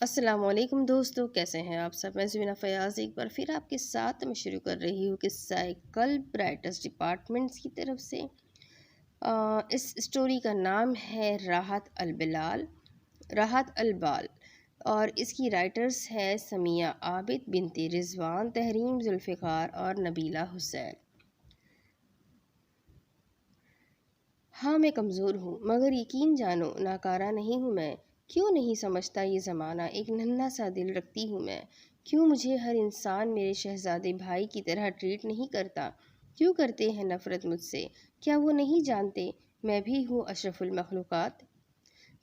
السلام علیکم دوستو، کیسے ہیں آپ سب؟ میں زمینہ فیاض ایک بار پھر آپ کے ساتھ میں شروع کر رہی ہوں قصہ قلب رائٹرز ڈپارٹمنٹس کی طرف سے۔ اس اسٹوری کا نام ہے راحت البال اور اس کی رائٹرز ہے سمیہ عابد، بنت رضوان، تحریم ذوالفقار اور نبیلہ حسین۔ ہاں میں کمزور ہوں، مگر یقین جانو ناکارہ نہیں ہوں میں۔ کیوں نہیں سمجھتا یہ زمانہ، ایک ننھا سا دل رکھتی ہوں میں۔ کیوں مجھے ہر انسان میرے شہزادے بھائی کی طرح ٹریٹ نہیں کرتا؟ کیوں کرتے ہیں نفرت مجھ سے؟ کیا وہ نہیں جانتے میں بھی ہوں اشرف المخلوقات؟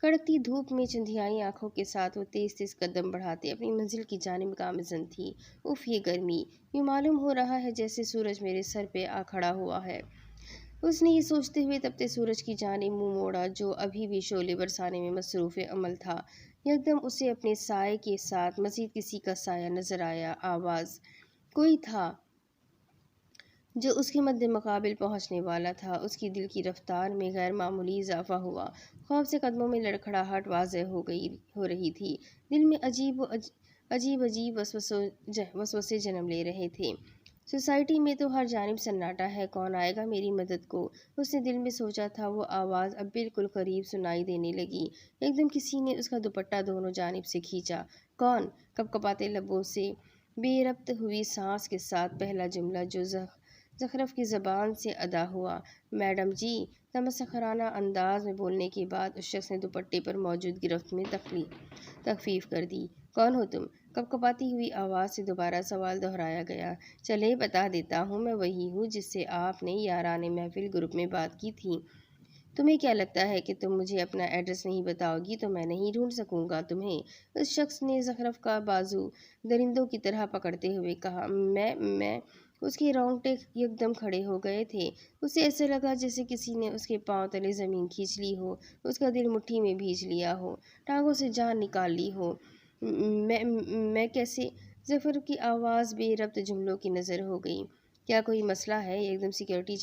کڑکتی دھوپ میں چندھیائی آنکھوں کے ساتھ وہ تیز تیز قدم بڑھاتے اپنی منزل کی جانب گامزن تھی۔ اف یہ گرمی! یوں معلوم ہو رہا ہے جیسے سورج میرے سر پہ آ کھڑا ہوا ہے۔ اس نے یہ سوچتے ہوئے تپتے سورج کی جانب منہ موڑا جو ابھی بھی شعلے برسانے میں مصروف عمل تھا۔ یکدم اسے اپنے سائے کے ساتھ مزید کسی کا سایہ نظر آیا۔ آواز کوئی تھا جو اس کے مد مقابل پہنچنے والا تھا۔ اس کی دل کی رفتار میں غیر معمولی اضافہ ہوا۔ خوف سے قدموں میں لڑکھڑاہٹ واضح ہو رہی تھی۔ دل میں عجیب وسوسے جنم لے رہے تھے۔ سوسائٹی میں تو ہر جانب سناٹا ہے، کون آئے گا میری مدد کو؟ اس نے دل میں سوچا تھا۔ وہ آواز اب بالکل قریب سنائی دینے لگی۔ ایک دم کسی نے اس کا دوپٹہ دونوں جانب سے کھینچا۔ کون؟ کپکپاتے لبوں سے بے ربط ہوئی سانس کے ساتھ پہلا جملہ جو زخرف کی زبان سے ادا ہوا، میڈم جی۔ تمسخرانہ انداز میں بولنے کے بعد اس شخص نے دوپٹے پر موجود گرفت میں تخفیف کر دی۔ کون ہو تم؟ کپکپاتی ہوئی آواز سے دوبارہ سوال دہرایا گیا۔ چلے بتا دیتا ہوں، میں وہی ہوں جس سے آپ نے یارانِ محفل گروپ میں بات کی تھی۔ تمہیں کیا لگتا ہے کہ تم مجھے اپنا ایڈریس نہیں بتاؤ گی تو میں نہیں ڈھونڈ سکوں گا تمہیں؟ اس شخص نے زخرف کا بازو درندوں کی طرح پکڑتے ہوئے کہا۔ میں اس کے رونگٹے یکدم کھڑے ہو گئے تھے۔ اسے ایسا لگا جیسے کسی نے اس کے پاؤں تلے زمین کھینچ لی ہو، اس کا دل مٹھی میں بھیج لیا ہو، ٹانگوں سے جان نکال لی ہو۔ میں کیسے؟ زخرف کی آواز بے ربط جملوں کی نظر ہو گئی۔ کیا کوئی مسئلہ ہے؟ ایک دم سیکیورٹی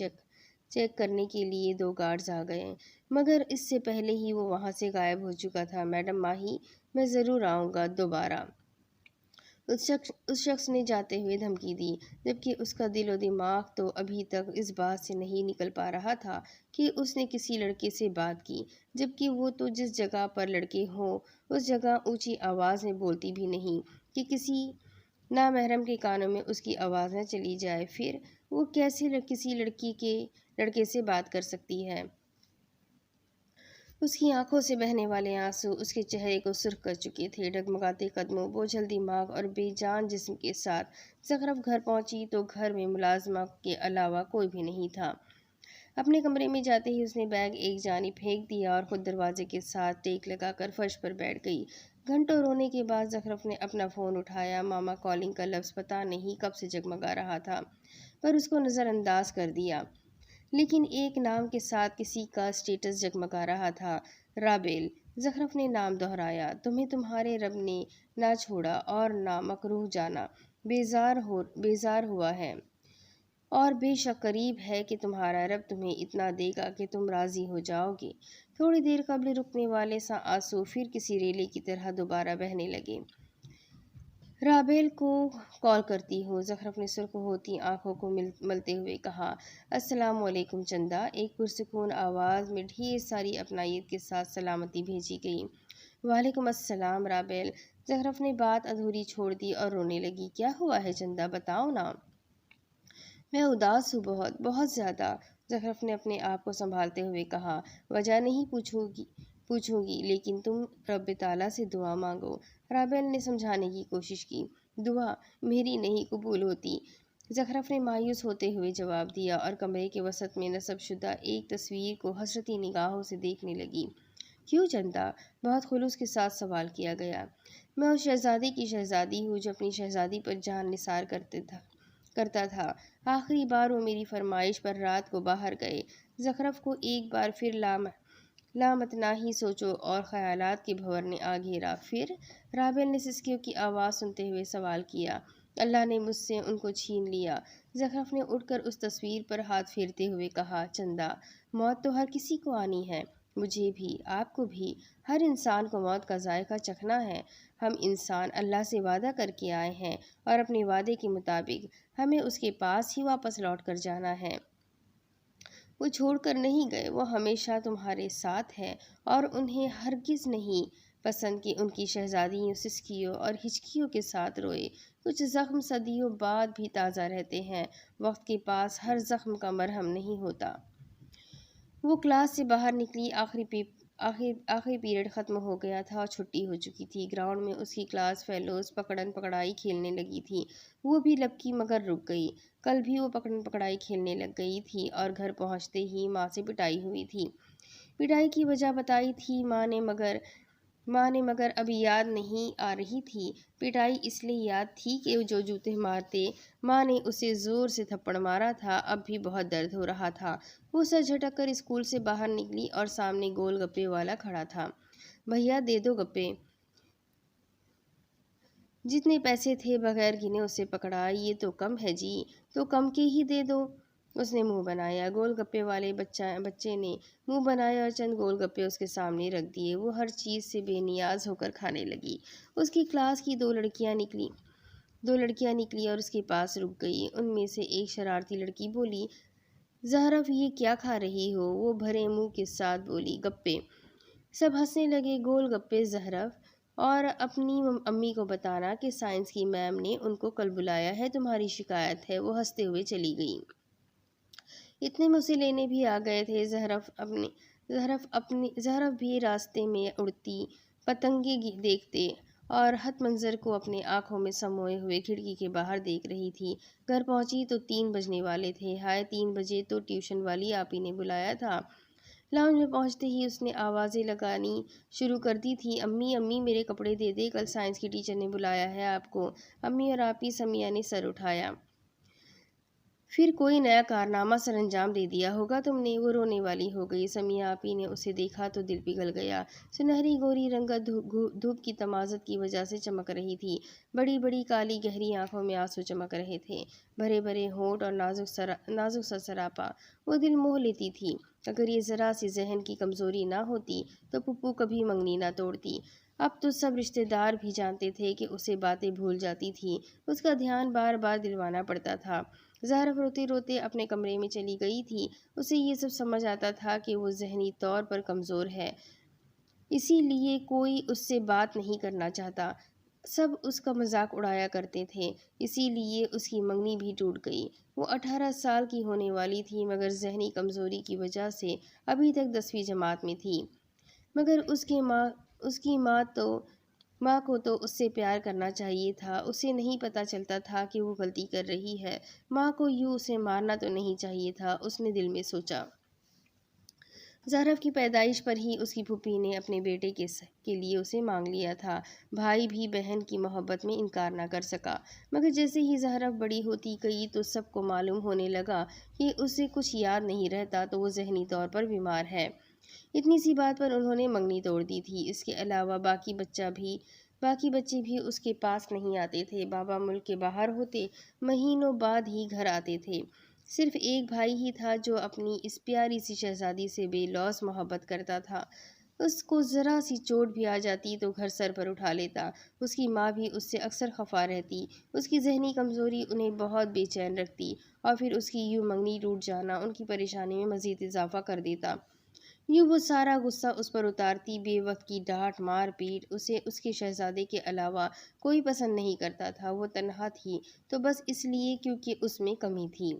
چیک کرنے کے لیے 2 گارڈز آ گئے، مگر اس سے پہلے ہی وہ وہاں سے غائب ہو چکا تھا۔ میڈم ماہی، میں ضرور آؤں گا دوبارہ، اس شخص نے جاتے ہوئے دھمکی دی، جبکہ اس کا دل و دماغ تو ابھی تک اس بات سے نہیں نکل پا رہا تھا کہ اس نے کسی لڑکے سے بات کی، جبکہ وہ تو جس جگہ پر لڑکے ہوں اس جگہ اونچی آواز میں بولتی بھی نہیں کہ کسی نامحرم کے کانوں میں اس کی آواز نہ چلی جائے۔ پھر وہ کیسے کسی لڑکے سے بات کر سکتی ہے؟ اس کی آنکھوں سے بہنے والے آنسو اس کے چہرے کو سرخ کر چکے تھے۔ ڈگمگاتے قدموں، بوجھل دماغ اور بے جان جسم کے ساتھ زخرف گھر پہنچی تو گھر میں ملازمہ کے علاوہ کوئی بھی نہیں تھا۔ اپنے کمرے میں جاتے ہی اس نے بیگ ایک جانب پھینک دیا اور خود دروازے کے ساتھ ٹیک لگا کر فرش پر بیٹھ گئی۔ گھنٹوں رونے کے بعد زخرف نے اپنا فون اٹھایا۔ ماما کالنگ کا لفظ پتہ نہیں کب سے جگمگا رہا تھا، پر اس کو نظر انداز کر دیا، لیکن ایک نام کے ساتھ کسی کا اسٹیٹس جگمگا رہا تھا۔ رابیل! زخرف نے نام دہرایا۔ تمہیں تمہارے رب نے نہ چھوڑا اور نہ مکروہ جانا، بیزار ہوا ہے، اور بے شک قریب ہے کہ تمہارا رب تمہیں اتنا دے گا کہ تم راضی ہو جاؤ گے۔ تھوڑی دیر قبل رکنے والے سا آنسو پھر کسی ریلے کی طرح دوبارہ بہنے لگے۔ رابیل کو کال کرتی ہوں، زخرف نے سرخ ہوتی آنکھوں کو ملتے ہوئے کہا۔ السلام علیکم چندا، ایک پرسکون آواز میں ڈھیر ساری اپنائیت کے ساتھ سلامتی بھیجی گئی۔ وعلیکم السلام رابیل۔ زخرف نے بات ادھوری چھوڑ دی اور رونے لگی۔ کیا ہوا ہے چندا، بتاؤ نا۔ میں اداس ہوں، بہت بہت زیادہ، زخرف نے اپنے آپ کو سنبھالتے ہوئے کہا۔ وجہ نہیں پوچھوں گی، لیکن تم رب تعالیٰ سے دعا مانگو، رابیل نے سمجھانے کی کوشش کی۔ دعا میری نہیں قبول ہوتی، زخرف نے مایوس ہوتے ہوئے جواب دیا اور کمرے کے وسط میں نصب شدہ ایک تصویر کو حسرتی نگاہوں سے دیکھنے لگی۔ کیوں چندا؟ بہت خلوص کے ساتھ سوال کیا گیا۔ میں اس شہزادے کی شہزادی ہوں جو اپنی شہزادی پر جان نثار کرتا تھا۔ آخری بار وہ میری فرمائش پر رات کو باہر گئے۔ زخرف کو ایک بار پھر لامتناہی سوچوں اور خیالات کے بھنور نے آ گھیرا۔ پھر؟ رابیل نے سسکیوں کی آواز سنتے ہوئے سوال کیا۔ اللہ نے مجھ سے ان کو چھین لیا، زخرف نے اٹھ کر اس تصویر پر ہاتھ پھیرتے ہوئے کہا۔ چندا، موت تو ہر کسی کو آنی ہے، مجھے بھی، آپ کو بھی۔ ہر انسان کو موت کا ذائقہ چکھنا ہے۔ ہم انسان اللہ سے وعدہ کر کے آئے ہیں اور اپنے وعدے کے مطابق ہمیں اس کے پاس ہی واپس لوٹ کر جانا ہے۔ وہ چھوڑ کر نہیں گئے، وہ ہمیشہ تمہارے ساتھ ہے اور انہیں ہرگز نہیں پسند کہ ان کی شہزادیوں سسکیوں اور ہچکیوں کے ساتھ روئے۔ کچھ زخم صدیوں بعد بھی تازہ رہتے ہیں۔ وقت کے پاس ہر زخم کا مرہم نہیں ہوتا۔ وہ کلاس سے باہر نکلی۔ آخری پیریڈ ختم ہو گیا تھا اور چھٹی ہو چکی تھی۔ گراؤنڈ میں اس کی کلاس فیلوز پکڑن پکڑائی کھیلنے لگی تھی۔ وہ بھی لپکی مگر رک گئی۔ کل بھی وہ پکڑن پکڑائی کھیلنے لگ گئی تھی اور گھر پہنچتے ہی ماں سے پٹائی ہوئی تھی۔ پٹائی کی وجہ بتائی تھی ماں نے مگر ابھی یاد نہیں آ رہی تھی۔ پٹائی اس لیے یاد تھی کہ جو جوتے مارتے ماں نے اسے زور سے تھپڑ مارا تھا اب بھی بہت درد ہو رہا تھا۔ وہ سر جھٹک کر اسکول سے باہر نکلی اور سامنے گول گپے والا کھڑا تھا۔ بھیا دے دو گپے۔ جتنے پیسے تھے بغیر گنے اسے پکڑا۔ یہ تو کم ہے جی۔ تو کم کے ہی دے دو۔ اس نے منہ بنایا۔ گول گپے والے بچے نے منہ بنایا اور چند گول گپے اس کے سامنے رکھ دیے۔ وہ ہر چیز سے بے نیاز ہو کر کھانے لگی۔ اس کی کلاس کی دو لڑکیاں نکلی اور اس کے پاس رک گئی۔ ان میں سے ایک شرارتی لڑکی بولی، زہرف یہ کیا کھا رہی ہو؟ وہ بھرے منہ کے ساتھ بولی، گپے۔ سب ہنسنے لگے۔ گول گپے زہرف، اور اپنی امی کو بتانا کہ سائنس کی میم نے ان کو کل بلایا ہے، تمہاری شکایت ہے۔ وہ ہنستے ہوئے چلی گئی۔ اتنے میں اسے لینے بھی آ گئے تھے۔ زہرف بھی راستے میں اڑتی پتنگیں دیکھتے اور ہت منظر کو اپنے آنکھوں میں سموئے ہوئے کھڑکی کے باہر دیکھ رہی تھی۔ گھر پہنچی تو 3 بجنے والے تھے۔ ہائے 3 بجے تو ٹیوشن والی آپی نے بلایا تھا۔ لاؤنج میں پہنچتے ہی اس نے آوازیں لگانی شروع کر دی تھی، امی امی میرے کپڑے دے دے، کل سائنس کی ٹیچر نے بلایا ہے آپ کو۔ امی اور آپی، سمیہ نے سر اٹھایا۔ پھر کوئی نیا کارنامہ سر انجام دے دیا ہوگا تم نے۔ وہ رونے والی ہو گئی۔ سمیہ آپی نے اسے دیکھا تو دل پگھل گیا۔ سنہری گوری رنگت دھوپ کی تمازت کی وجہ سے چمک رہی تھی۔ بڑی بڑی کالی گہری آنکھوں میں آنسو چمک رہے تھے۔ بھرے بھرے ہونٹ اور نازک سا سراپا وہ دل موہ لیتی تھی۔ اگر یہ ذرا سی ذہن کی کمزوری نہ ہوتی تو پپو کبھی منگنی نہ توڑتی۔ اب تو سب رشتے دار بھی جانتے تھے کہ اسے باتیں بھول جاتی تھی۔ اس کا دھیان بار بار دلوانا پڑتا تھا۔ زہرف روتے روتے اپنے کمرے میں چلی گئی تھی۔ اسے یہ سب سمجھ آتا تھا کہ وہ ذہنی طور پر کمزور ہے، اسی لیے کوئی اس سے بات نہیں کرنا چاہتا۔ سب اس کا مذاق اڑایا کرتے تھے، اسی لیے اس کی منگنی بھی ٹوٹ گئی۔ وہ 18 سال کی ہونے والی تھی مگر ذہنی کمزوری کی وجہ سے ابھی تک 10ویں جماعت میں تھی۔ مگر اس کی ماں کو تو اس سے پیار کرنا چاہیے تھا۔ اسے نہیں پتہ چلتا تھا کہ وہ غلطی کر رہی ہے۔ ماں کو یوں اسے مارنا تو نہیں چاہیے تھا، اس نے دل میں سوچا۔ زہرف کی پیدائش پر ہی اس کی پھوپھی نے اپنے بیٹے کے لیے اسے مانگ لیا تھا۔ بھائی بھی بہن کی محبت میں انکار نہ کر سکا۔ مگر جیسے ہی زہرف بڑی ہوتی گئی تو سب کو معلوم ہونے لگا کہ اسے کچھ یاد نہیں رہتا تو وہ ذہنی طور پر بیمار ہے۔ اتنی سی بات پر انہوں نے منگنی توڑ دی تھی۔ اس کے علاوہ باقی بچے بھی اس کے پاس نہیں آتے تھے۔ بابا ملک کے باہر ہوتے، مہینوں بعد ہی گھر آتے تھے۔ صرف ایک بھائی ہی تھا جو اپنی اس پیاری سی شہزادی سے بے لوث محبت کرتا تھا۔ اس کو ذرا سی چوٹ بھی آ جاتی تو گھر سر پر اٹھا لیتا۔ اس کی ماں بھی اس سے اکثر خفا رہتی۔ اس کی ذہنی کمزوری انہیں بہت بے چین رکھتی اور پھر اس کی یوں منگنی ٹوٹ جانا ان کی پریشانی میں مزید اضافہ کر دیتا۔ یوں وہ سارا غصہ اس پر اتارتی۔ بے وقت کی ڈانٹ مار پیٹ اسے اس کے شہزادے کے علاوہ کوئی پسند نہیں کرتا تھا۔ وہ تنہا تھی تو بس اس لیے کیونکہ اس میں کمی تھی۔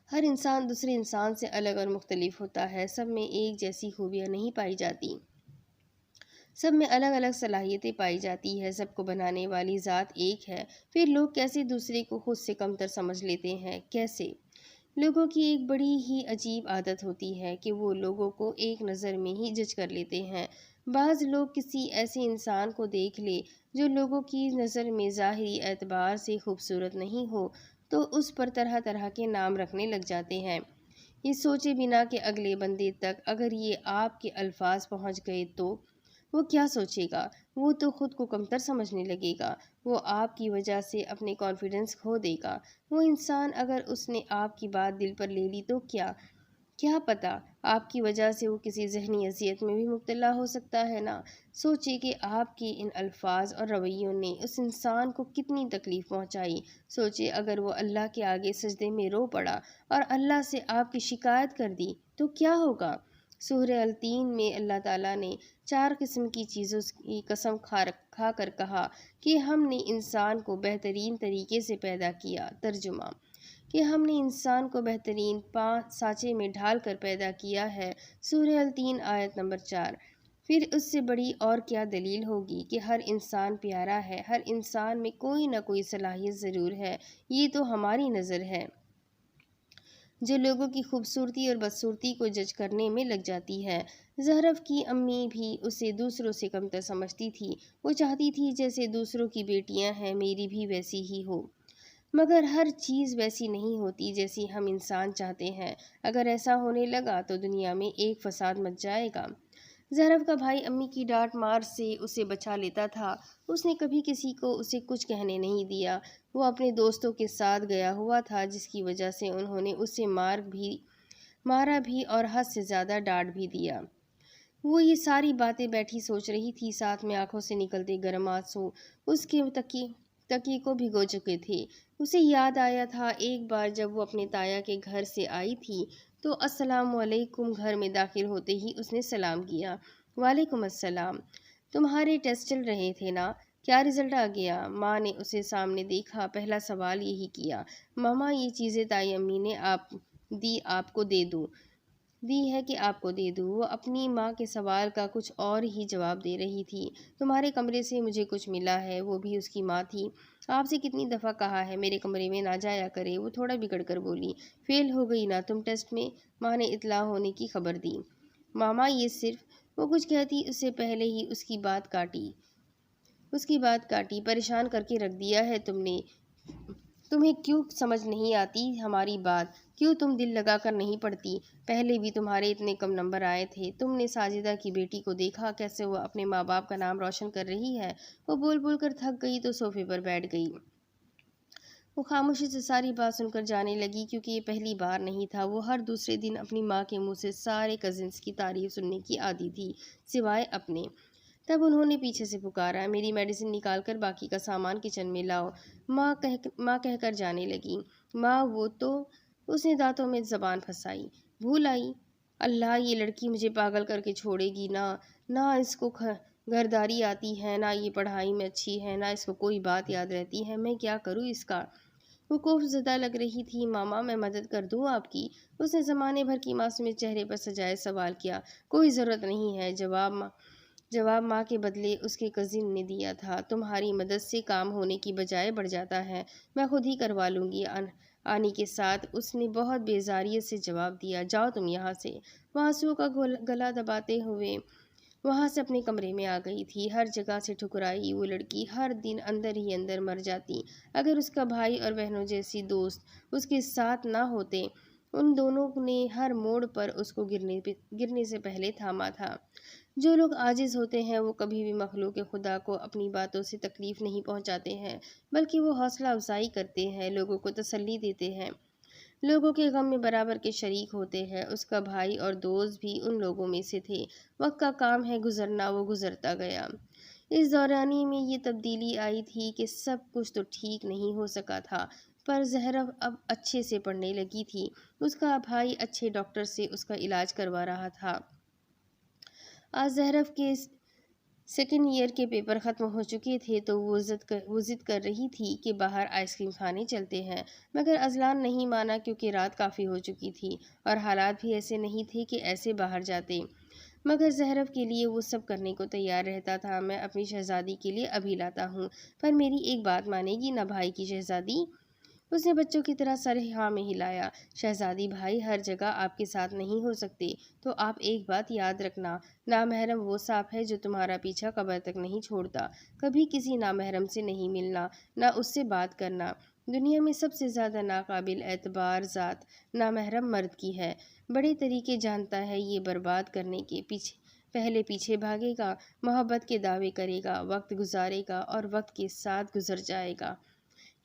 ہر انسان دوسرے انسان سے الگ اور مختلف ہوتا ہے۔ سب میں ایک جیسی خوبیاں نہیں پائی جاتی۔ سب میں الگ الگ صلاحیتیں پائی جاتی ہے۔ سب کو بنانے والی ذات ایک ہے۔ پھر لوگ کیسے دوسرے کو خود سے کمتر سمجھ لیتے ہیں؟ کیسے؟ لوگوں کی ایک بڑی ہی عجیب عادت ہوتی ہے کہ وہ لوگوں کو ایک نظر میں ہی جج کر لیتے ہیں۔ بعض لوگ کسی ایسے انسان کو دیکھ لے جو لوگوں کی نظر میں ظاہری اعتبار سے خوبصورت نہیں ہو تو اس پر طرح طرح کے نام رکھنے لگ جاتے ہیں، یہ سوچے بنا کہ اگلے بندے تک اگر یہ آپ کے الفاظ پہنچ گئے تو وہ کیا سوچے گا؟ وہ تو خود کو کمتر سمجھنے لگے گا۔ وہ آپ کی وجہ سے اپنے کانفیڈنس کھو دے گا۔ وہ انسان اگر اس نے آپ کی بات دل پر لے لی تو کیا کیا پتہ آپ کی وجہ سے وہ کسی ذہنی اذیت میں بھی مبتلا ہو سکتا ہے نا۔ سوچے کہ آپ کے ان الفاظ اور رویوں نے اس انسان کو کتنی تکلیف پہنچائی۔ سوچے اگر وہ اللہ کے آگے سجدے میں رو پڑا اور اللہ سے آپ کی شکایت کر دی تو کیا ہوگا۔ سورہ التین میں اللہ تعالیٰ نے 4 قسم کی چیزوں کی قسم کھا کر کہا کہ ہم نے انسان کو بہترین طریقے سے پیدا کیا۔ ترجمہ کہ ہم نے انسان کو بہترین سانچے میں ڈھال کر پیدا کیا ہے۔ سورہ التین آیت نمبر 4۔ پھر اس سے بڑی اور کیا دلیل ہوگی کہ ہر انسان پیارا ہے، ہر انسان میں کوئی نہ کوئی صلاحیت ضرور ہے۔ یہ تو ہماری نظر ہے جو لوگوں کی خوبصورتی اور بدصورتی کو جج کرنے میں لگ جاتی ہے۔ زہرف کی امی بھی اسے دوسروں سے کمتر سمجھتی تھی۔ وہ چاہتی تھی جیسے دوسروں کی بیٹیاں ہیں میری بھی ویسی ہی ہو، مگر ہر چیز ویسی نہیں ہوتی جیسی ہم انسان چاہتے ہیں۔ اگر ایسا ہونے لگا تو دنیا میں ایک فساد مچ جائے گا۔ زہرف کا بھائی امی کی ڈانٹ مار سے اسے بچا لیتا تھا۔ اس نے کبھی کسی کو اسے کچھ کہنے نہیں دیا۔ وہ اپنے دوستوں کے ساتھ گیا ہوا تھا جس کی وجہ سے انہوں نے اسے مارا بھی اور حد سے زیادہ ڈانٹ بھی دیا۔ وہ یہ ساری باتیں بیٹھی سوچ رہی تھی، ساتھ میں آنکھوں سے نکلتے گرم آنسو اس کے تکیے کو بھگو چکے تھے۔ اسے یاد آیا تھا ایک بار جب وہ اپنے تایا کے گھر سے آئی تھی تو السلام علیکم گھر میں داخل ہوتے ہی اس نے سلام کیا۔ وعلیکم السلام، تمہارے ٹیسٹ چل رہے تھے نا، کیا رزلٹ آ گیا؟ ماں نے اسے سامنے دیکھا، پہلا سوال یہی کیا۔ ماما یہ چیزیں تائی امی نے آپ کو دے دوں دی ہے کہ آپ کو دے دوں۔ وہ اپنی ماں کے سوال کا کچھ اور ہی جواب دے رہی تھی۔ تمہارے کمرے سے مجھے کچھ ملا ہے، وہ بھی اس کی ماں تھی۔ آپ سے کتنی دفعہ کہا ہے میرے کمرے میں نہ جایا کرے، وہ تھوڑا بگڑ کر بولی۔ فیل ہو گئی نا تم ٹیسٹ میں، ماں نے اطلاع ہونے کی خبر دی۔ ماما یہ صرف، وہ کچھ کہتی اس سے پہلے ہی اس کی بات کاٹی۔ پریشان کر کے رکھ دیا ہے تم نے، تمہیں کیوں سمجھ نہیں آتی ہماری بات، کیوں تم دل لگا کر نہیں پڑھتی؟ پہلے بھی تمہارے اتنے کم نمبر آئے تھے۔ تم نے ساجدہ کی بیٹی کو دیکھا کیسے وہ اپنے ماں باپ کا نام روشن کر رہی ہے؟ وہ بول بول کر تھک گئی تو صوفے پر بیٹھ گئی۔ وہ خاموشی سے ساری بات سن کر جانے لگی کیونکہ یہ پہلی بار نہیں تھا۔ وہ ہر دوسرے دن اپنی ماں کے منہ سے سارے کزنس کی تعریف سننے کی عادی تھی سوائے اپنے۔ تب انہوں نے پیچھے سے پکارا، میری میڈیسن نکال کر باقی کا سامان کچن میں لاؤ، ماں کہہ کر جانے لگی۔ ماں وہ تو، اس نے دانتوں میں زبان پھنسائی، بھول آئی، اللہ یہ لڑکی مجھے پاگل کر کے چھوڑے گی نہ اس کو گھرداری آتی ہے، نہ یہ پڑھائی میں اچھی ہے، نہ اس کو کوئی بات یاد رہتی ہے، میں کیا کروں اس کا۔ وہ خوف زدہ لگ رہی تھی۔ ماما میں مدد کر دوں آپ کی؟ اس نے زمانے بھر کی معصومیت چہرے پر سجائے سوال کیا۔ کوئی ضرورت نہیں ہے، جواب ماں کے بدلے اس کے کزن نے دیا تھا۔ تمہاری مدد سے کام ہونے کی بجائے بڑھ جاتا ہے، میں خود ہی کروا لوں گی آنی کے ساتھ اس نے بہت بیزاریت سے جواب دیا۔ جاؤ تم یہاں سے۔ وہ آنسوؤں کا گلا دباتے ہوئے وہاں سے اپنے کمرے میں آ گئی تھی۔ ہر جگہ سے ٹھکرائی وہ لڑکی ہر دن اندر ہی اندر مر جاتی اگر اس کا بھائی اور بہنوں جیسی دوست اس کے ساتھ نہ ہوتے۔ ان دونوں نے ہر موڑ پر اس کو گرنے سے پہلے تھاما تھا۔ جو لوگ عاجز ہوتے ہیں وہ کبھی بھی مخلوق خدا کو اپنی باتوں سے تکلیف نہیں پہنچاتے ہیں، بلکہ وہ حوصلہ افزائی کرتے ہیں، لوگوں کو تسلی دیتے ہیں، لوگوں کے غم میں برابر کے شریک ہوتے ہیں۔ اس کا بھائی اور دوست بھی ان لوگوں میں سے تھے۔ وقت کا کام ہے گزرنا، وہ گزرتا گیا۔ اس دورانی میں یہ تبدیلی آئی تھی کہ سب کچھ تو ٹھیک نہیں ہو سکا تھا، پر زہرف اب اچھے سے پڑھنے لگی تھی۔ اس کا بھائی اچھے ڈاکٹر سے اس کا علاج کروا رہا تھا۔ آج زہرف کے 2nd ایئر کے پیپر ختم ہو چکے تھے تو وہ ضد کر رہی تھی کہ باہر آئس کریم کھانے چلتے ہیں، مگر اذلان نہیں مانا کیونکہ رات کافی ہو چکی تھی اور حالات بھی ایسے نہیں تھے کہ ایسے باہر جاتے، مگر زہرف کے لیے وہ سب کرنے کو تیار رہتا تھا۔ میں اپنی شہزادی کے لیے ابھی لاتا ہوں، پر میری ایک بات مانے گی نا بھائی کی شہزادی؟ اس نے بچوں کی طرح سر ہاں میں ہلایا۔ شہزادی بھائی ہر جگہ آپ کے ساتھ نہیں ہو سکتے، تو آپ ایک بات یاد رکھنا، نامحرم وہ سانپ ہے جو تمہارا پیچھا قبر تک نہیں چھوڑتا۔ کبھی کسی نامحرم سے نہیں ملنا، نہ اس سے بات کرنا۔ دنیا میں سب سے زیادہ ناقابل اعتبار ذات نامحرم مرد کی ہے۔ بڑے طریقے جانتا ہے یہ برباد کرنے کے، پہلے پیچھے بھاگے گا، محبت کے دعوے کرے گا، وقت گزارے گا اور وقت کے ساتھ گزر جائے گا۔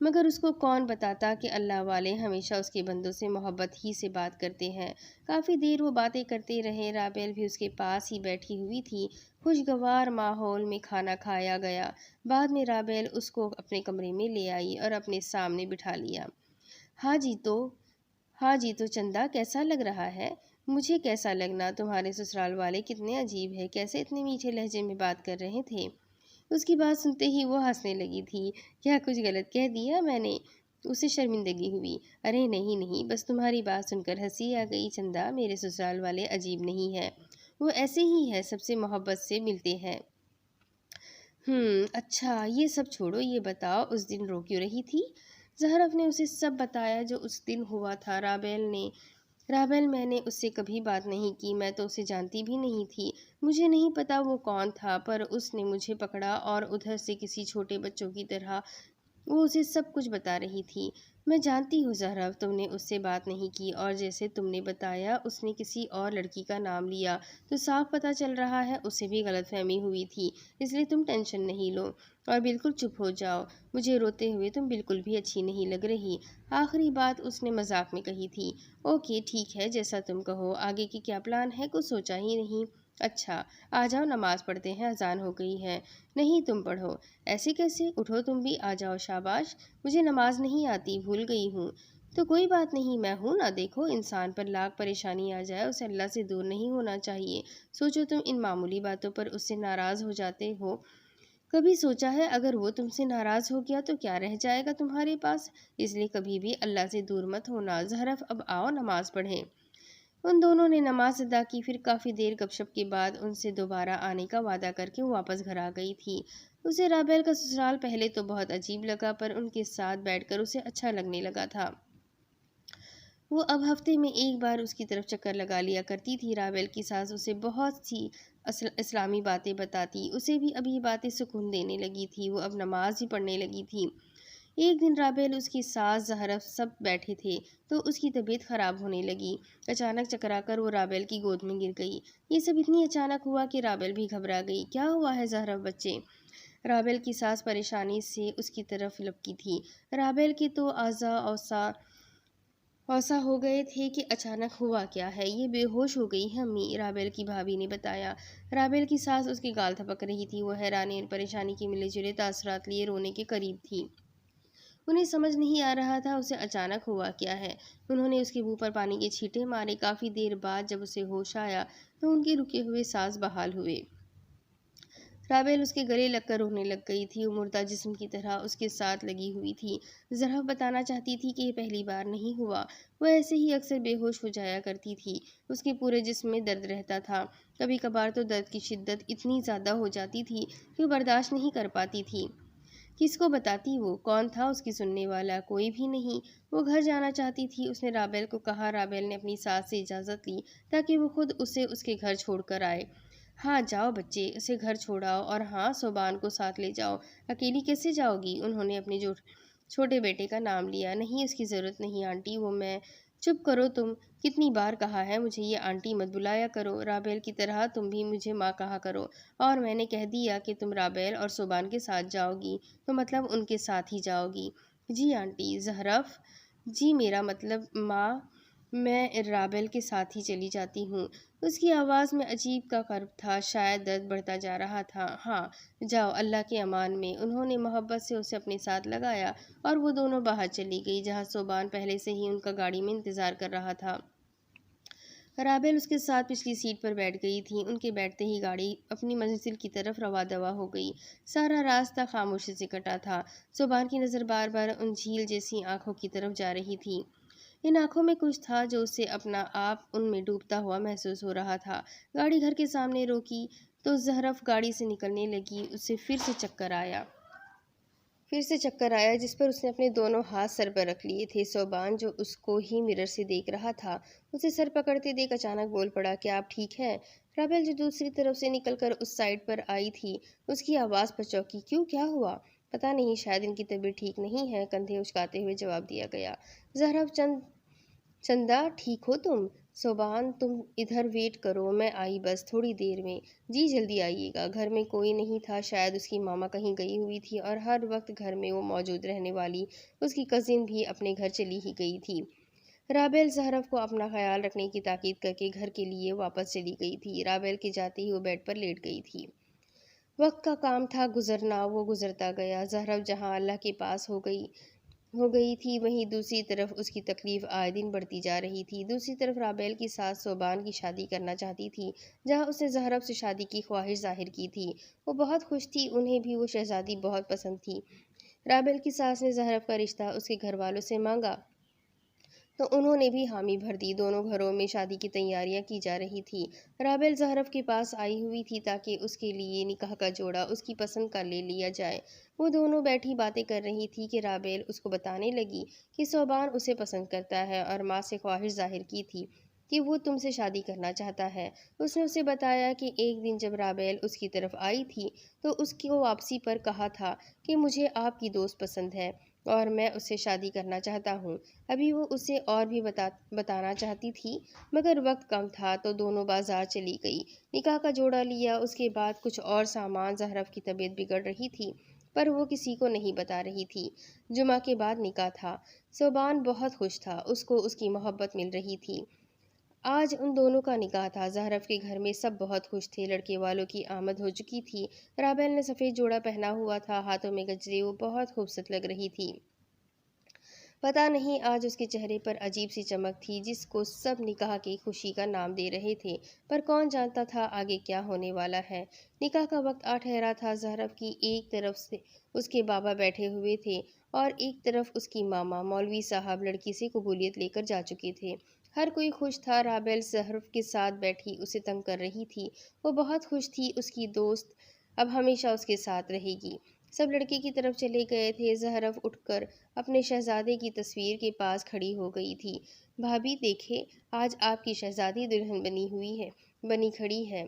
مگر اس کو کون بتاتا کہ اللہ والے ہمیشہ اس کے بندوں سے محبت ہی سے بات کرتے ہیں۔ کافی دیر وہ باتیں کرتے رہے، رابل بھی اس کے پاس ہی بیٹھی ہوئی تھی۔ خوشگوار ماحول میں کھانا کھایا گیا۔ بعد میں رابل اس کو اپنے کمرے میں لے آئی اور اپنے سامنے بٹھا لیا۔ ہاں جی تو چندا کیسا لگ رہا ہے؟ مجھے کیسا لگنا، تمہارے سسرال والے کتنے عجیب ہے، کیسے اتنے میٹھے لہجے میں بات کر رہے تھے۔ اس کی بات سنتے ہی وہ ہنسنے لگی تھی۔ کیا کچھ غلط کہہ دیا میں نے؟ اسے شرمندگی ہوئی۔ ارے نہیں، بس تمہاری بات سن کر ہنسی آ گئی چندا، میرے سسرال والے عجیب نہیں ہے، وہ ایسے ہی ہے، سب سے محبت سے ملتے ہیں۔ اچھا، یہ سب چھوڑو، یہ بتاؤ اس دن رو کیوں رہی تھی؟ زہرف نے اسے سب بتایا جو اس دن ہوا تھا۔ رابل میں نے اس سے کبھی بات نہیں کی، میں تو اسے جانتی بھی نہیں تھی، مجھے نہیں پتا وہ کون تھا، پر اس نے مجھے پکڑا اور ادھر سے کسی چھوٹے بچوں کی طرح وہ اسے سب کچھ بتا رہی تھی۔ میں جانتی ہوں زہرف، تم نے اس سے بات نہیں کی، اور جیسے تم نے بتایا اس نے کسی اور لڑکی کا نام لیا تو صاف پتہ چل رہا ہے اسے بھی غلط فہمی ہوئی تھی، اس لیے تم ٹینشن نہیں لو اور بالکل چپ ہو جاؤ، مجھے روتے ہوئے تم بالکل بھی اچھی نہیں لگ رہی۔ آخری بات اس نے مذاق میں کہی تھی۔ اوکے ٹھیک ہے، جیسا تم کہو، آگے کی کیا پلان ہے؟ کچھ سوچا ہی نہیں؟ اچھا آ جاؤ نماز پڑھتے ہیں، اذان ہو گئی ہے۔ نہیں تم پڑھو۔ ایسے کیسے؟ اٹھو تم بھی، آ جاؤ۔ شاباش، مجھے نماز نہیں آتی، بھول گئی ہوں۔ تو کوئی بات نہیں، میں ہوں نا، دیکھو انسان پر لاکھ پریشانی آ جائے اسے اللہ سے دور نہیں ہونا چاہیے۔ سوچو تم ان معمولی باتوں پر اس سے ناراض ہو جاتے ہو، کبھی سوچا ہے اگر وہ تم سے ناراض ہو گیا تو کیا رہ جائے گا تمہارے پاس؟ اس لیے کبھی بھی اللہ سے دور مت ہونا۔ زہرف اب آؤ نماز پڑھیں۔ ان دونوں نے نماز ادا کی، پھر کافی دیر گپ شپ کے بعد ان سے دوبارہ آنے کا وعدہ کر کے وہ واپس گھر آ گئی تھی۔ اسے رابل کا سسرال پہلے تو بہت عجیب لگا، پر ان کے ساتھ بیٹھ کر اسے اچھا لگنے لگا تھا۔ وہ اب ہفتے میں ایک بار اس کی طرف چکر لگا لیا کرتی تھی۔ رابل کی ساس اسے بہت سی اسلامی باتیں بتاتی، اسے بھی اب یہ باتیں سکون دینے لگی تھی، وہ اب نماز بھی پڑھنے لگی تھی۔ ایک دن رابل، اس کی ساس، زہرف سب بیٹھے تھے تو اس کی طبیعت خراب ہونے لگی۔ اچانک چکرا کر وہ رابل کی گود میں گر گئی۔ یہ سب اتنی اچانک ہوا کہ رابل بھی گھبرا گئی۔ کیا ہوا ہے زہرف بچے؟ رابل کی ساس پریشانی سے اس کی طرف لپکی تھی۔ رابل کے تو اعضاء اوسا ہو گئے تھے کہ اچانک ہوا کیا ہے، یہ بے ہوش ہو گئی ہے امی، رابل کی بھابھی نے بتایا۔ رابل کی ساس اس کے گال تھپک رہی تھی، وہ حیرانی اور پریشانی کے ملے جلے تاثرات لیے رونے کے قریب تھی۔ انہیں سمجھ نہیں آ رہا تھا اسے اچانک ہوا کیا ہے۔ انہوں نے اس کے منہ پر پانی کے چھینٹے مارے۔ کافی دیر بعد جب اسے ہوش آیا تو ان کے رکے ہوئے سانس بحال ہوئے۔ رابل اس کے گلے لگ کر رونے لگ گئی تھی، وہ مردہ جسم کی طرح اس کے ساتھ لگی ہوئی تھی۔ زہرف بتانا چاہتی تھی کہ یہ پہلی بار نہیں ہوا، وہ ایسے ہی اکثر بے ہوش ہو جایا کرتی تھی، اس کے پورے جسم میں درد رہتا تھا، کبھی کبھار تو درد کی شدت اتنی زیادہ ہو جاتی تھی کہ وہ برداشت نہیں کر پاتی تھی۔ کس کو بتاتی وہ؟ کون تھا اس کی سننے والا؟ کوئی بھی نہیں۔ وہ گھر جانا چاہتی تھی، اس نے رابل کو کہا۔ رابل نے اپنی ساس سے اجازت لی تاکہ وہ خود اسے اس کے گھر چھوڑ کر آئے۔ ہاں جاؤ بچے، اسے گھر چھوڑاؤ، اور ہاں صوبان کو ساتھ لے جاؤ۔ اکیلی کیسے جاؤ گی؟ انہوں نے اپنے چھوٹے بیٹے کا نام لیا۔ نہیں، اس کی ضرورت نہیں آنٹی، وہ میں… چپ کرو تم، کتنی بار کہا ہے مجھے یہ آنٹی مت بلایا کرو، رابل کی طرح تم بھی مجھے ماں کہا کرو، اور میں نے کہہ دیا کہ تم رابل اور صوبان کے ساتھ جاؤ گی تو مطلب ان کے ساتھ ہی جاؤ گی۔ جی آنٹی۔ زہرف جی میرا مطلب ماں، میں رابل کے ساتھ ہی چلی جاتی ہوں۔ اس کی آواز میں عجیب کا کرب تھا، شاید درد بڑھتا جا رہا تھا۔ ہاں جاؤ، اللہ کے امان میں۔ انہوں نے محبت سے اسے اپنے ساتھ لگایا اور وہ دونوں باہر چلی گئی، جہاں صوبان پہلے سے ہی ان کا گاڑی میں انتظار کر رہا تھا۔ رابل اس کے ساتھ پچھلی سیٹ پر بیٹھ گئی تھی۔ ان کے بیٹھتے ہی گاڑی اپنی منزل کی طرف رواں دواں ہو گئی۔ سارا راستہ خاموشی سے کٹا تھا۔ صوبان کی نظر بار بار ان جھیل جیسی آنکھوں کی طرف جا رہی تھی۔ ان آنکھوں میں کچھ تھا جو اسے اپنا آپ ان میں ڈوبتا ہوا محسوس ہو رہا تھا۔ گاڑی گھر کے سامنے روکی تو زہرف گاڑی سے نکلنے لگی۔ اسے پھر سے چکر آیا جس پر اس نے اپنے دونوں ہاتھ سر پر رکھ لیے تھے۔ صوبان جو اس کو ہی مرر سے دیکھ رہا تھا، اسے سر پکڑتے دیکھ اچانک بول پڑا، کیا آپ ٹھیک ہیں؟ رابل جو دوسری طرف سے نکل کر اس سائیڈ پر آئی تھی، اس کی آواز پر چونکی۔ کیوں، کیا ہوا؟ پتہ نہیں، شاید ان کی طبیعت ٹھیک نہیں ہے، کندھے اچکاتے ہوئے جواب دیا گیا۔ زہرف چندا ٹھیک ہو تم؟ صوبان تم ادھر ویٹ کرو، میں آئی بس تھوڑی دیر میں۔ جی جلدی آئیے گا۔ گھر میں کوئی نہیں تھا، شاید اس کی ماما کہیں گئی ہوئی تھی اور ہر وقت گھر میں وہ موجود رہنے والی اس کی کزن بھی اپنے گھر چلی ہی گئی تھی۔ رابعہ زہرف کو اپنا خیال رکھنے کی تاکید کر کے گھر کے لیے واپس چلی گئی تھی۔ رابعہ کے جاتے ہی وہ بیڈ پر لیٹ گئی تھی۔ وقت کا کام تھا گزرنا، وہ گزرتا گیا۔ زہرف جہاں اللہ کے پاس ہو گئی تھی، وہیں دوسری طرف اس کی تکلیف آئے دن بڑھتی جا رہی تھی۔ دوسری طرف رابعہ کی ساس صوبان کی شادی کرنا چاہتی تھی، جہاں اس نے زہرف سے شادی کی خواہش ظاہر کی تھی۔ وہ بہت خوش تھی، انہیں بھی وہ شہزادی بہت پسند تھی۔ رابعہ کی ساس نے زہرف کا رشتہ اس کے گھر والوں سے مانگا تو انہوں نے بھی حامی بھر دی۔ دونوں گھروں میں شادی کی تیاریاں کی جا رہی تھی۔ رابعہ زہرف کے پاس آئی ہوئی تھی تاکہ اس کے لیے نکاح کا جوڑا اس کی پسند کا لے لیا جائے۔ وہ دونوں بیٹھی باتیں کر رہی تھی کہ رابعہ اس کو بتانے لگی کہ صوبان اسے پسند کرتا ہے اور ماں سے خواہش ظاہر کی تھی کہ وہ تم سے شادی کرنا چاہتا ہے۔ اس نے اسے بتایا کہ ایک دن جب رابعہ اس کی طرف آئی تھی تو اس کو واپسی پر کہا تھا کہ مجھے آپ کی دوست پسند ہے اور میں اس سے شادی کرنا چاہتا ہوں۔ ابھی وہ اسے اور بھی بتانا چاہتی تھی مگر وقت کم تھا تو دونوں بازار چلی گئی، نکاح کا جوڑا لیا۔ اس کے بعد کچھ اور سامان، زہرف کی طبیعت بگڑ رہی تھی پر وہ کسی کو نہیں بتا رہی تھی۔ جمعہ کے بعد نکاح تھا۔ صوبان بہت خوش تھا، اس کو اس کی محبت مل رہی تھی۔ آج ان دونوں کا نکاح تھا۔ زہرف کے گھر میں سب بہت خوش تھے، لڑکے والوں کی آمد ہو چکی تھی۔ رابعہ نے سفید جوڑا پہنا ہوا تھا، ہاتھوں میں گجرے، وہ بہت خوبصورت لگ رہی تھی۔ پتہ نہیں آج اس کے چہرے پر عجیب سی چمک تھی جس کو سب نکاح کی خوشی کا نام دے رہے تھے، پر کون جانتا تھا آگے کیا ہونے والا ہے۔ نکاح کا وقت آ ٹھہرا تھا۔ زہرف کی ایک طرف سے اس کے بابا بیٹھے ہوئے تھے اور ایک طرف اس کی ماما۔ مولوی صاحب لڑکی سے قبولیت لے کر جا چکے تھے۔ ہر کوئی خوش تھا۔ رابعہ زہرف کے ساتھ بیٹھی اسے تنگ کر رہی تھی۔ وہ بہت خوش تھی، اس کی دوست اب ہمیشہ اس کے ساتھ رہے گی۔ سب لڑکے کی طرف چلے گئے تھے۔ زہرف اٹھ کر اپنے شہزادے کی تصویر کے پاس کھڑی ہو گئی تھی۔ بھابی دیکھیں، آج آپ کی شہزادی دلہن بنی کھڑی ہے۔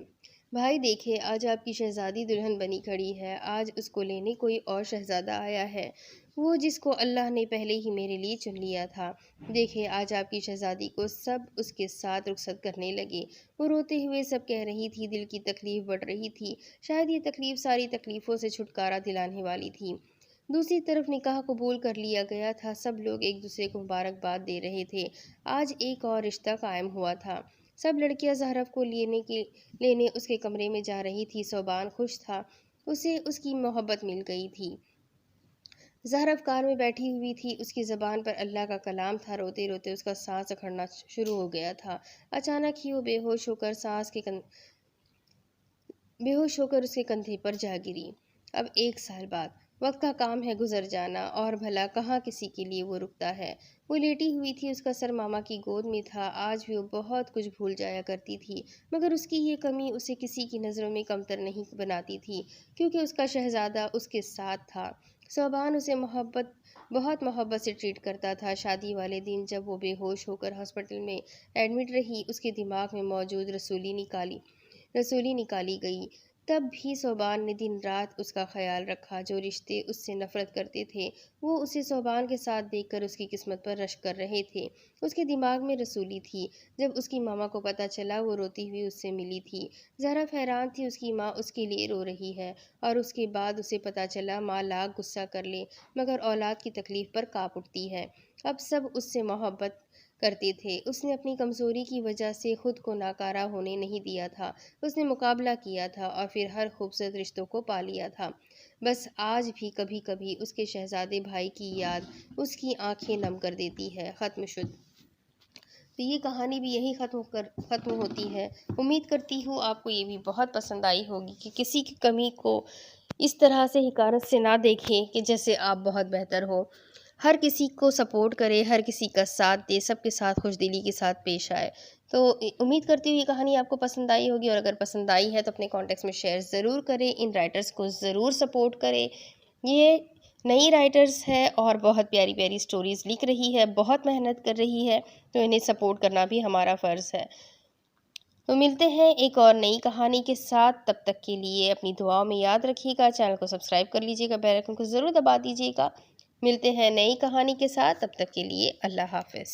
بھائی دیکھیں، آج آپ کی شہزادی دلہن بنی کھڑی ہے۔ آج اس کو لینے کوئی اور شہزادہ آیا ہے، وہ جس کو اللہ نے پہلے ہی میرے لیے چن لیا تھا۔ دیکھیں، آج آپ کی شہزادی کو سب اس کے ساتھ رخصت کرنے لگے۔ وہ روتے ہوئے سب کہہ رہی تھی، دل کی تکلیف بڑھ رہی تھی۔ شاید یہ تکلیف ساری تکلیفوں سے چھٹکارا دلانے والی تھی۔ دوسری طرف نکاح قبول کر لیا گیا تھا۔ سب لوگ ایک دوسرے کو مبارکباد دے رہے تھے۔ آج ایک اور رشتہ قائم ہوا تھا۔ سب لڑکیاں زہرف کو لینے اس کے کمرے میں جا رہی تھی۔ صوبان خوش تھا، اسے اس کی محبت مل گئی تھی۔ زہرف کار میں بیٹھی ہوئی تھی، اس کی زبان پر اللہ کا کلام تھا۔ روتے روتے اس کا سانس اکھڑنا شروع ہو گیا تھا۔ اچانک ہی وہ بے ہوش ہو کر اس کے کندھے پر جا گری۔ اب 1 سال بعد وقت کا کام ہے گزر جانا، اور بھلا کہاں کسی کے لیے وہ رکتا ہے۔ وہ لیٹی ہوئی تھی، اس کا سر ماما کی گود میں تھا۔ آج بھی وہ بہت کچھ بھول جایا کرتی تھی مگر اس کی یہ کمی اسے کسی کی نظروں میں کمتر نہیں بناتی تھی، کیونکہ اس کا شہزادہ اس کے ساتھ تھا۔ صوبان اسے بہت محبت سے ٹریٹ کرتا تھا۔ شادی والے دن جب وہ بے ہوش ہو کر ہاسپٹل میں ایڈمٹ رہی، اس کے دماغ میں موجود رسولی نکالی گئی۔ تب بھی صوبان نے دن رات اس کا خیال رکھا۔ جو رشتے اس سے نفرت کرتے تھے وہ اسے صوبان کے ساتھ دیکھ کر اس کی قسمت پر رشک کر رہے تھے۔ اس کے دماغ میں رسولی تھی۔ جب اس کی ماما کو پتہ چلا، وہ روتی ہوئی اس سے ملی تھی۔ زہرف حیران تھی، اس کی ماں اس کے لیے رو رہی ہے، اور اس کے بعد اسے پتہ چلا ماں لاکھ غصہ کر لے مگر اولاد کی تکلیف پر کانپ اٹھتی ہے۔ اب سب اس سے محبت کرتے تھے۔ اس نے اپنی کمزوری کی وجہ سے خود کو ناکارہ ہونے نہیں دیا تھا۔ اس نے مقابلہ کیا تھا اور پھر ہر خوبصورت رشتوں کو پا لیا تھا۔ بس آج بھی کبھی کبھی اس کے شہزادے بھائی کی یاد اس کی آنکھیں نم کر دیتی ہے۔ ختم شد۔ تو یہ کہانی بھی یہی ختم ہوتی ہے۔ امید کرتی ہوں آپ کو یہ بھی بہت پسند آئی ہوگی کہ کسی کی کمی کو اس طرح سے حقارت سے نہ دیکھیں کہ جیسے آپ بہت بہتر ہو۔ ہر کسی کو سپورٹ کرے، ہر کسی کا ساتھ دے، سب کے ساتھ خوش دلی کے ساتھ پیش آئے۔ تو امید کرتی ہوں یہ کہانی آپ کو پسند آئی ہوگی، اور اگر پسند آئی ہے تو اپنے کانٹیکٹس میں شیئر ضرور کریں۔ ان رائٹرز کو ضرور سپورٹ کریں۔ یہ نئی رائٹرز ہے اور بہت پیاری پیاری سٹوریز لکھ رہی ہے، بہت محنت کر رہی ہے، تو انہیں سپورٹ کرنا بھی ہمارا فرض ہے۔ تو ملتے ہیں ایک اور نئی کہانی کے ساتھ، تب تک کے لیے اپنی دعاؤں میں یاد رکھیے گا، چینل کو سبسکرائب کر لیجیے گا، بیل آئیکن کو ضرور دبا دیجیے گا۔ ملتے ہیں نئی کہانی کے ساتھ، تب تک کے لیے اللہ حافظ۔